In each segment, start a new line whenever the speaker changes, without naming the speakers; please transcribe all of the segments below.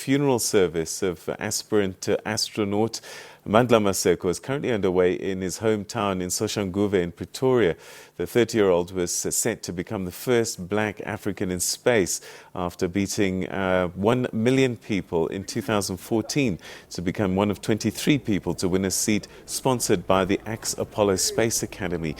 funeral service of aspirant astronaut Mandla Maseko is currently underway in his hometown in Soshanguve in Pretoria. The 30-year-old was set to become the first black African in space after beating 1 million people in 2014 to become one of 23 people to win a seat sponsored by the Apollo Space Academy.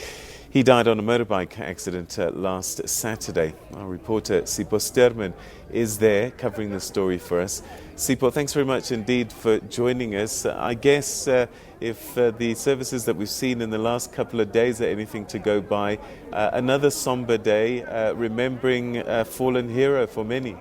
He died on a motorbike accident last Saturday. Our reporter Sipho Sterman is there covering the story for us. Sipho, thanks very much indeed for joining us. I guess if the services that we've seen in the last couple of days are anything to go by, another somber day, remembering a fallen hero for many.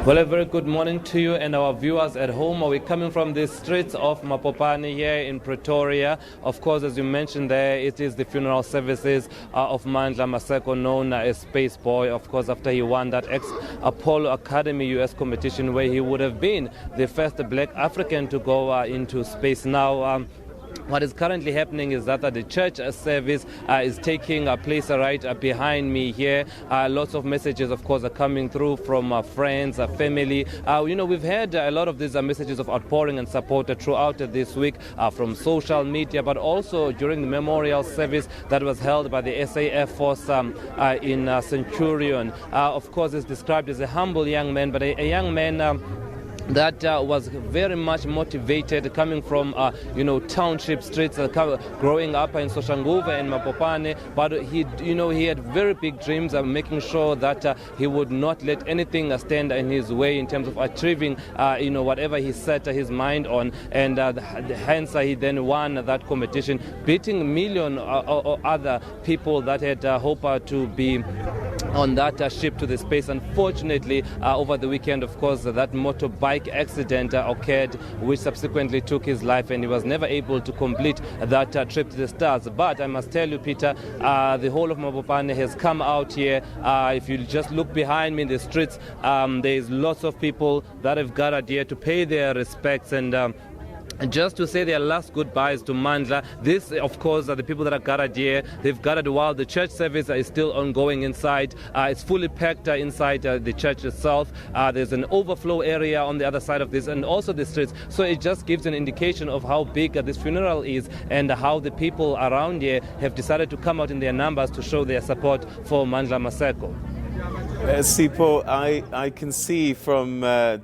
Well, a very good morning to you and our viewers at home. We're coming from the streets of Mapopane here in Pretoria. Of course, as you mentioned there, it is the funeral services of Mandla Maseko, known as Space Boy, of course, after he won that Apollo Academy US competition where he would have been the first black African to go into space. Now, what is currently happening is that the church service is taking place right behind me here. Lots of messages, of course, are coming through from friends, family. We've had a lot of these messages of outpouring and support throughout this week from social media, but also during the memorial service that was held by the SAF Force in Centurion. Of course, it's described as a humble young man, but a young man that was very much motivated, coming from township streets, growing up in Soshanguve and Mapopane. But he had very big dreams of making sure that he would not let anything stand in his way in terms of achieving whatever he set his mind on, and hence he then won that competition, beating a million other people that had hoped to be on that ship to the space. Unfortunately, over the weekend, of course, that motorbike accident occurred, which subsequently took his life, and he was never able to complete that trip to the stars. But I must tell you, Peter, the whole of Mapopane has come out here. If you just look behind me in the streets, there's lots of people that have gathered here to pay their respects and just to say their last goodbyes to Mandla. This, of course, are the people that are gathered here. They've gathered while the church service is still ongoing inside. It's fully packed inside the church itself. There's an overflow area on the other side of this and also the streets. So it just gives an indication of how big this funeral is and how the people around here have decided to come out in their numbers to show their support for Mandla Maseko.
Sipho, I can see from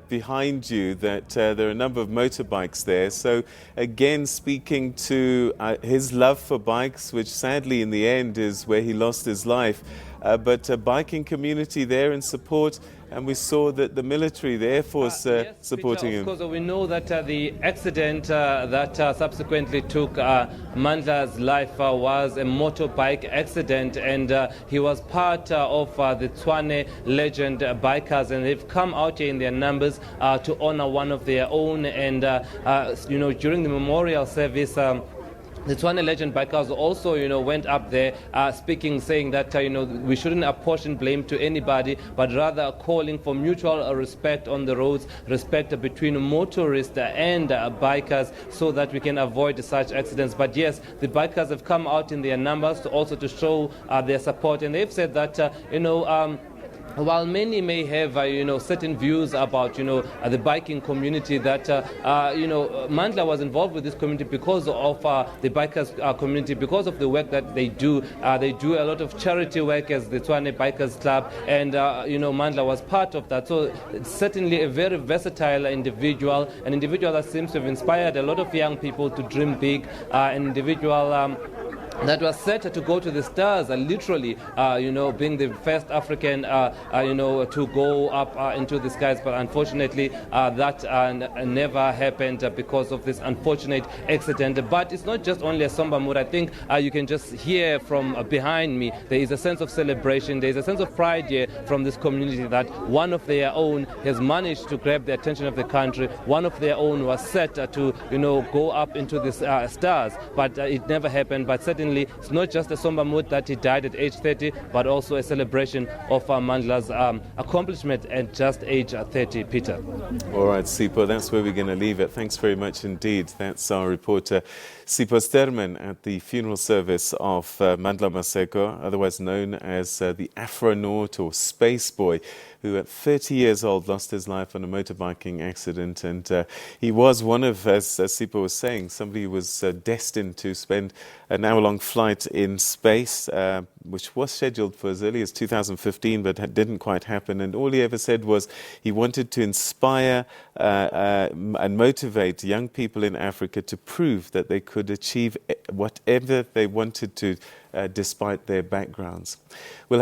behind you that there are a number of motorbikes there. So again, speaking to his love for bikes, which sadly in the end is where he lost his life, but a biking community there in support. And we saw that the military, the Air Force,
yes,
supporting
Peter,
him.
Of course, we know that the accident that subsequently took Mandla's life was a motorbike accident, and he was part of the Tshwane legend bikers, and they've come out here in their numbers to honor one of their own. And during the memorial service, the Tshwane legend bikers also, went up there speaking, saying that, we shouldn't apportion blame to anybody, but rather calling for mutual respect on the roads, respect between motorists and bikers, so that we can avoid such accidents. But yes, the bikers have come out in their numbers to show their support, and they've said that, while many may have, certain views about, the biking community, that, Mandla was involved with this community because of the bikers community, because of the work that they do. They do a lot of charity work as the Tshwane Bikers Club, and, Mandla was part of that. So it's certainly a very versatile individual, an individual that seems to have inspired a lot of young people to dream big, an individual that was set to go to the stars, literally, being the first African, to go up into the skies. But unfortunately, that never happened because of this unfortunate accident. But it's not just only a somber mood. I think you can just hear from behind me, there is a sense of celebration, there is a sense of pride here from this community that one of their own has managed to grab the attention of the country. One of their own was set to, go up into the stars, but it never happened. But certainly, it's not just a somber mood that he died at age 30, but also a celebration of Mandla's accomplishment at just age 30, Peter.
All right, Sipho, that's where we're going to leave it. Thanks very much indeed. That's our reporter, Sipho Sterman, at the funeral service of Mandla Maseko, otherwise known as the Afronaut or Space Boy, who at 30 years old lost his life in a motorbiking accident. And he was one of, as Sipa was saying, somebody who was destined to spend an hour-long flight in space, which was scheduled for as early as 2015, but didn't quite happen. And all he ever said was he wanted to inspire and motivate young people in Africa to prove that they could achieve whatever they wanted to, despite their backgrounds. We'll